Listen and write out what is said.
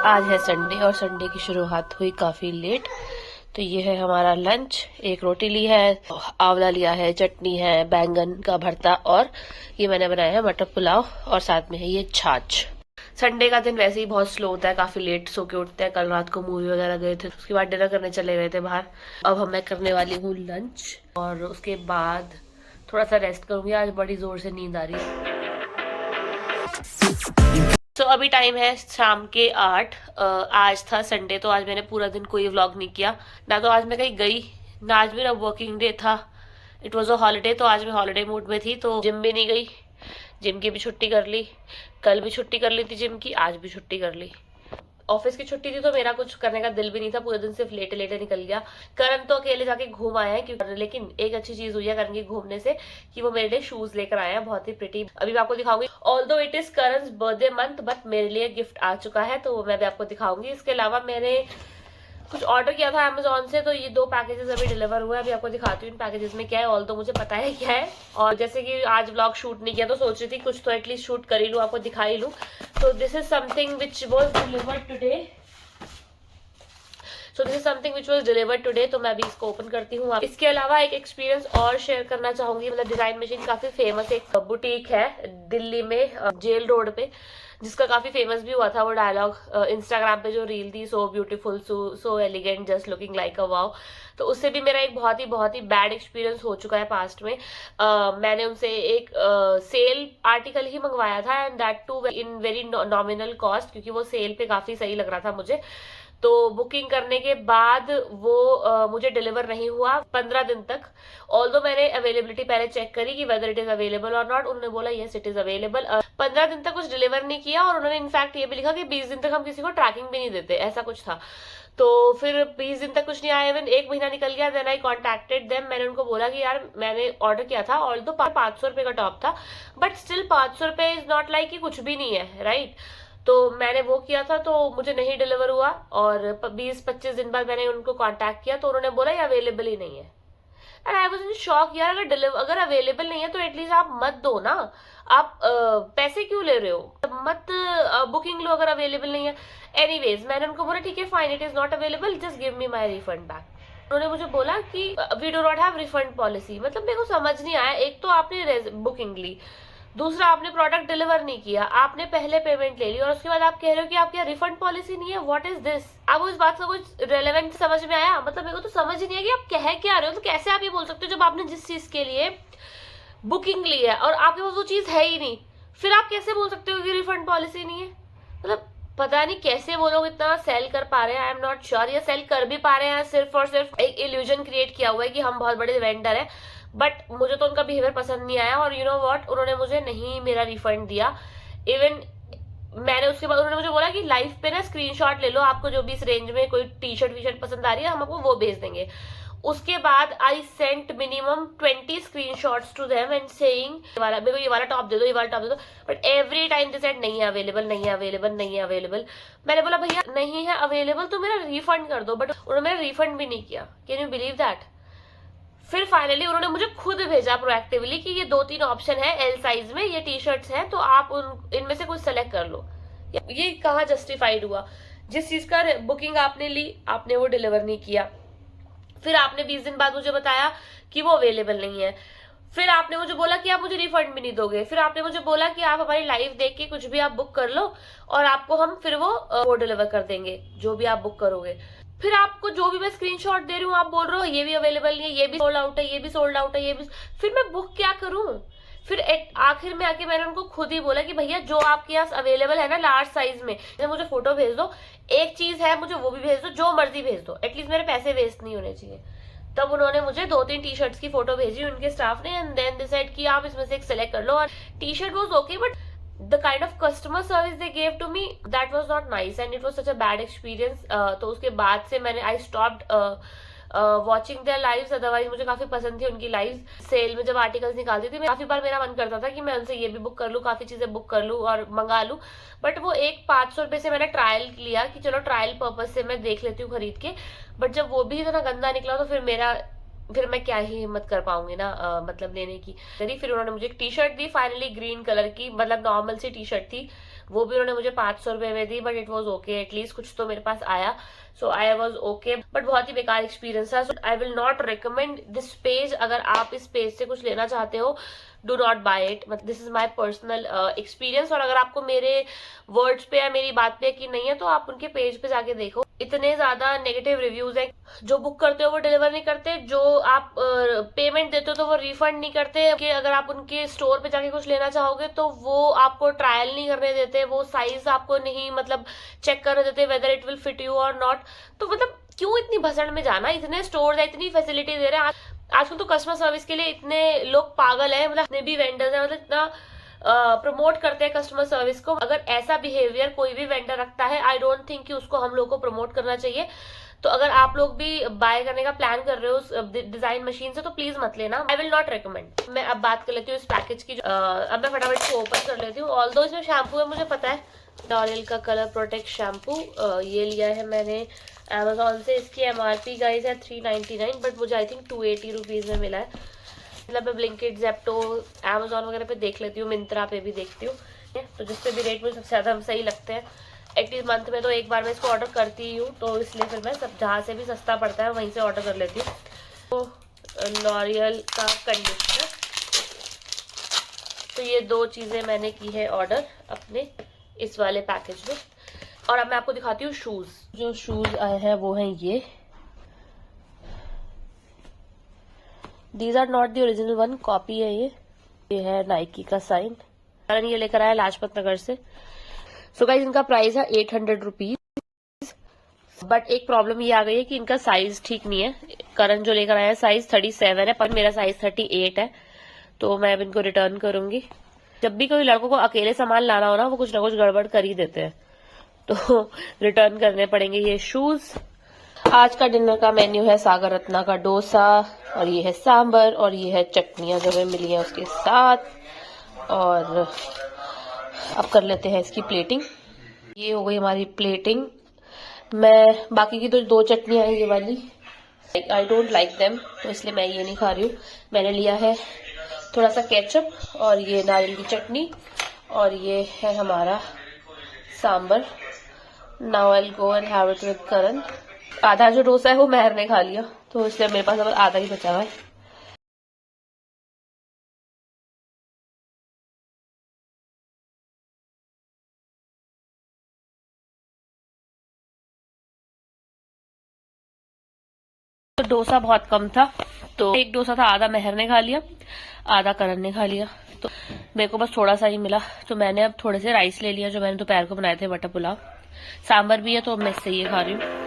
आज है संडे और संडे की शुरुआत हुई काफी लेट। तो ये है हमारा लंच। एक रोटी ली है, आंवला लिया है, चटनी है, बैंगन का भरता और ये मैंने बनाया है मटर पुलाव और साथ में है ये छाछ। संडे का दिन वैसे ही बहुत स्लो होता है, काफी लेट सो के उठते हैं। कल रात को मूवी वगैरह गए थे, उसके बाद डिनर करने चले गए थे बाहर। अब मैं करने वाली हूँ लंच और उसके बाद थोड़ा सा रेस्ट करूंगी। आज बड़ी जोर से नींद आ रही है। तो अभी टाइम है शाम के 8। आज था संडे, तो आज मैंने पूरा दिन कोई व्लॉग नहीं किया। ना तो आज मैं कहीं गई, ना आज मेरा वर्किंग डे था। इट वॉज अ हॉलीडे, तो आज मैं हॉलीडे मूड में थी, तो जिम भी नहीं गई। जिम की भी छुट्टी कर ली, कल भी छुट्टी कर ली थी जिम की, आज भी छुट्टी कर ली। ऑफिस की छुट्टी थी तो मेरा कुछ करने का दिल भी नहीं था, पूरे दिन सिर्फ लेटे लेटे निकल गया। करण तो अकेले जाके घूम आया है क्योंकि, लेकिन एक अच्छी चीज हुई है करण की घूमने से कि वो मेरे लिए शूज लेकर आया है, बहुत ही प्रिटी। अभी मैं आपको दिखाऊंगी। Although it is Karan's birthday month, but मेरे लिए गिफ्ट आ चुका है तो मैं भी आपको दिखाऊंगी। इसके अलावा मैंने कुछ ऑर्डर किया था अमेजोन से, तो ये 2 पैकेजेस अभी डिलीवर हुए हैं। अभी आपको दिखाती हूँ इन पैकेजेस में क्या है। ऑल तो मुझे पता है क्या है, और जैसे कि आज व्लॉग शूट नहीं किया तो सोच रही थी कुछ तो एटलीस्ट शूट कर ही लूँ, आपको दिखा ही लूँ। तो this is something which was delivered today. So this is something which was delivered today, तो मैं भी इसको ओपन करती हूँ। इसके अलावा एक एक्सपीरियंस और शेयर करना चाहूंगी। मतलब डिजाइन मशीन काफी फेमस एक बुटीक है दिल्ली में, जेल रोड पे, जिसका काफी फेमस भी हुआ था वो डायलॉग इंस्टाग्राम पे जो रील थी, so beautiful, so elegant, just looking like a wow. तो उससे भी मेरा एक बहुत ही बैड एक्सपीरियंस हो चुका है पास्ट में। मैंने उनसे एक सेल आर्टिकल ही मंगवाया था, and that too in very nominal cost, क्योंकि वो सेल पे काफी सही लग रहा था मुझे। तो बुकिंग करने के बाद वो मुझे डिलीवर नहीं हुआ 15 दिन तक। ऑल्दो मैंने अवेलेबिलिटी पहले चेक करी कि वेदर इट इज अवेलेबल और नॉट, उन्होंने बोला यस इट इज अवेलेबल। 15 दिन तक कुछ डिलीवर नहीं किया, और उन्होंने इनफैक्ट ये भी लिखा कि 20 दिन तक हम किसी को ट्रैकिंग भी नहीं देते, ऐसा कुछ था। तो फिर 20 दिन तक कुछ नहीं आया, इवन 1 महीना निकल गया। Then I contacted them. मैंने उनको बोला कि यार मैंने ऑर्डर किया था, ऑल्दो 500 रुपए का टॉप था, बट स्टिल 500 रुपए इज नॉट लाइक कि कुछ भी नहीं है, राइट। तो मैंने वो किया था, तो मुझे नहीं डिलीवर हुआ, और 20-25 दिन बाद मैंने उनको कांटेक्ट किया तो उन्होंने बोला ये अवेलेबल ही नहीं है। And I was in shock. यार अगर अवेलेबल नहीं है तो एटलीस्ट आप मत दो ना, आप पैसे क्यों ले रहे हो, मत बुकिंग लो अगर अवेलेबल नहीं है। एनीवेज मैंने उनको बोला ठीक है fine, it is not available, just give me my refund back. उन्होंने मुझे बोला कि we do not have refund policy. मतलब मेरे को समझ नहीं आया, एक तो आपने बुकिंग ली, दूसरा आपने प्रोडक्ट डिलीवर नहीं किया, आपने पहले पेमेंट ले ली, और उसके बाद आप कह रहे हो कि आपकी रिफंड पॉलिसी नहीं है। What is this? आपको इस बात का कुछ रेलेवेंट समझ में आया? मतलब मेरे को तो समझ ही नहीं है कि आप कह क्या रहे हो। तो कैसे आप ये बोल सकते हो जब आपने जिस चीज के लिए बुकिंग ली है और आपके पास वो चीज है ही नहीं, फिर आप कैसे बोल सकते हो कि रिफंड पॉलिसी नहीं है? मतलब पता नहीं कैसे वो लोग इतना सेल कर पा रहे हैं। आई एम नॉट श्योर ये सेल कर भी पा रहे हैं, सिर्फ और सिर्फ एक इल्यूजन क्रिएट किया हुआ है कि हम बहुत बड़े वेंडर हैं। बट मुझे तो उनका बिहेवियर पसंद नहीं आया, और यू नो व्हाट, उन्होंने मुझे नहीं मेरा रिफंड दिया। इवन मैंने उसके बाद उन्होंने मुझे बोला कि लाइव पे ना स्क्रीनशॉट ले लो, आपको जो भी इस रेंज में कोई टी शर्ट वी शर्ट पसंद आ रही है हम आपको वो भेज देंगे। उसके बाद I sent minimum 20 screenshots to them and saying मेरे को ये वाला टॉप दे दो, ये वाला टॉप दे दो, but every time they said नहीं है अवेलेबल, नहीं है अवेलेबल, नहीं है अवेलेबल। मैंने बोला भैया नहीं है अवेलेबल तो मेरा रिफंड कर दो, बट उन्होंने मेरा रिफंड भी नहीं किया। Can you believe that? फिर फाइनली उन्होंने मुझे खुद भेजा प्रोएक्टिवली कि ये 2-3 ऑप्शन है एल साइज में, ये टी शर्ट्स हैं, तो आप इनमें से कुछ सेलेक्ट कर लो। ये कहाँ जस्टिफाइड हुआ? जिस चीज का बुकिंग आपने ली, आपने वो डिलीवर नहीं किया। फिर आपने 20 दिन बाद मुझे बताया कि वो अवेलेबल नहीं है। फिर आपने मुझे बोला कि आप मुझे रिफंड भी नहीं दोगे। फिर आपने मुझे बोला कि आप हमारी लाइव देख के कुछ भी आप बुक कर लो और आपको हम फिर वो डिलीवर कर देंगे जो भी आप बुक करोगे। फिर आपको जो भी मैं स्क्रीनशॉट दे रही हूँ आप बोल रहे हो ये भी अवेलेबल नहीं है, ये भी सोल्ड आउट है, ये भी सोल्ड आउट है, ये भी। फिर मैं बुक क्या करूं? फिर आखिर में आके मैंने उनको खुद ही बोला कि भैया जो आपके पास अवेलेबल है ना लार्ज साइज में, मुझे फोटो भेज दो। एक चीज है मुझे वो भी भेज दो, जो मर्जी भेज दो, एटलीस्ट मेरे पैसे वेस्ट नहीं होने चाहिए। तब उन्होंने मुझे 2-3 टी शर्ट्स की फोटो भेजी उनके स्टाफ ने, एंड देन डिसाइड कि आप इसमें से एक सेलेक्ट कर लो। और T shirt was okay, but the kind of customer service they gave to me, that was not nice and it was such a bad experience. तो उसके बाद से मैंने I stopped watching their lives. Otherwise मुझे काफी पसंद थी उनकी लाइव्स। सेल में जब आर्टिकल्स निकालती थी, काफी बार मेरा मन करता था कि मैं उनसे ये भी बुक कर लूँ, काफी चीजें बुक कर लूँ और मंगा लूँ। बट वो एक 500 रुपए से मैंने ट्रायल लिया कि चलो ट्रायल पर्पज से मैं देख लेती हूँ खरीद के। बट जब वो भी इतना गंदा निकला तो फिर मैं क्या ही हिम्मत कर पाऊंगी ना मतलब लेने की। फिर उन्होंने मुझे एक टी शर्ट दी फाइनली, ग्रीन कलर की, मतलब नॉर्मल सी टी शर्ट थी, वो भी उन्होंने मुझे 500 रुपए में दी, but it was okay, at least कुछ तो मेरे पास आया, so I was okay. But बहुत ही बेकार एक्सपीरियंस था, so I will not recommend this page. अगर आप इस पेज से कुछ लेना चाहते हो, डू नॉट बाय इट, मतलब this is my personal experience. और अगर आपको मेरे वर्ड्स पे या मेरी बात पे यकीन नहीं है तो आप उनके पेज पे जाके देखो, इतने ज्यादा नेगेटिव रिव्यूज है। जो बुक करते हो वो डिलीवर नहीं करते, जो आप पेमेंट देते हो तो वो रिफंड नहीं करते, कि अगर आप उनके स्टोर पे जाके कुछ लेना चाहोगे तो वो आपको ट्रायल नहीं करने देते, वो साइज आपको नहीं मतलब चेक करने देते whether it will fit you और नॉट। तो मतलब क्यों इतनी भसड़ में जाना, इतने स्टोर है, इतनी फैसिलिटी दे रहे हैं। आजकल तो कस्टमर सर्विस के लिए इतने लोग पागल हैं, मतलब इतने भी वेंडर्स हैं, मतलब इतना प्रमोट करते हैं कस्टमर सर्विस को। अगर ऐसा बिहेवियर कोई भी वेंडर रखता है, आई डोंट थिंक कि उसको हम लोग को प्रमोट करना चाहिए। तो अगर आप लोग भी बाय करने का प्लान कर रहे हो उस डिजाइन मशीन से, तो प्लीज मत लेना, आई विल नॉट रिकमेंड। मैं अब बात कर लेती हूँ इस पैकेज की। अब मैं फटाफट इसको ओपन कर लेती हूँ। ऑल्दो इसमें शैम्पू है, मुझे पता है, लॉरियल का कलर प्रोटेक्ट शैम्पू ये लिया है मैंने Amazon से। इसकी MRP गाइस है 399, बट मुझे आई थिंक 280 रुपीज में मिला है। मतलब मैं ब्लिंकिट, जेप्टो, Amazon वगैरह पे देख लेती हूँ, मिंत्रा पे भी देखती हूँ, तो जिस पे भी रेट मुझे सबसे ज्यादा सही लगते हैं। एटलीस्ट मंथ में तो एक बार मैं इसको ऑर्डर करती ही हूँ, तो इसलिए फिर मैं सब जहाँ से भी सस्ता पड़ता है वहीं से ऑर्डर कर लेती हूँ। तो लॉरियल का कंडीशनर, तो ये 2 चीजें मैंने की है ऑर्डर अपने इस वाले पैकेज में। और अब मैं आपको दिखाती हूँ शूज। जो शूज आए हैं वो हैं ये, these are not the original one, copy है ये है नाइकी का साइन। कारण ये लेकर आया लाजपत नगर से। सो गाइस इनका प्राइस है 800 रुपीज, बट एक प्रॉब्लम ये आ गई है कि इनका साइज ठीक नहीं है। करण जो लेकर आया साइज 37 है, पर मेरा साइज 38 है, तो मैं अब इनको रिटर्न करूंगी। जब भी कोई लड़कों को अकेले सामान लाना हो ना, वो कुछ ना कुछ गड़बड़ कर ही देते हैं, तो रिटर्न करने पड़ेंगे ये शूज। आज का डिनर का मेन्यू है सागर रत्ना का डोसा, और ये है सांबर, और ये है चटनियां जो हमें मिली है उसके साथ। और अब कर लेते हैं इसकी प्लेटिंग। ये हो गई हमारी प्लेटिंग। मैं बाकी की तो 2 चटनियां हैं ये वाली, आई डोंट लाइक देम, तो इसलिए मैं ये नहीं खा रही हूँ। मैंने लिया है थोड़ा सा केचप, और ये नारियल की चटनी, और ये है हमारा sambar. Now I will go and have it with Karan. आधा जो डोसा है वो महर ने खा लिया, तो इसलिए मेरे पास अब आधा ही बचा हुआ है। तो डोसा बहुत कम था, तो एक डोसा था, आधा महर ने खा लिया, आधा करण ने खा लिया, तो मेरे को बस थोड़ा सा ही मिला। तो मैंने अब थोड़े से राइस ले लिया जो मैंने दोपहर को बनाए थे, मटर पुलाव। सांबर भी है, तो मैं इससे ये खा रही हूँ।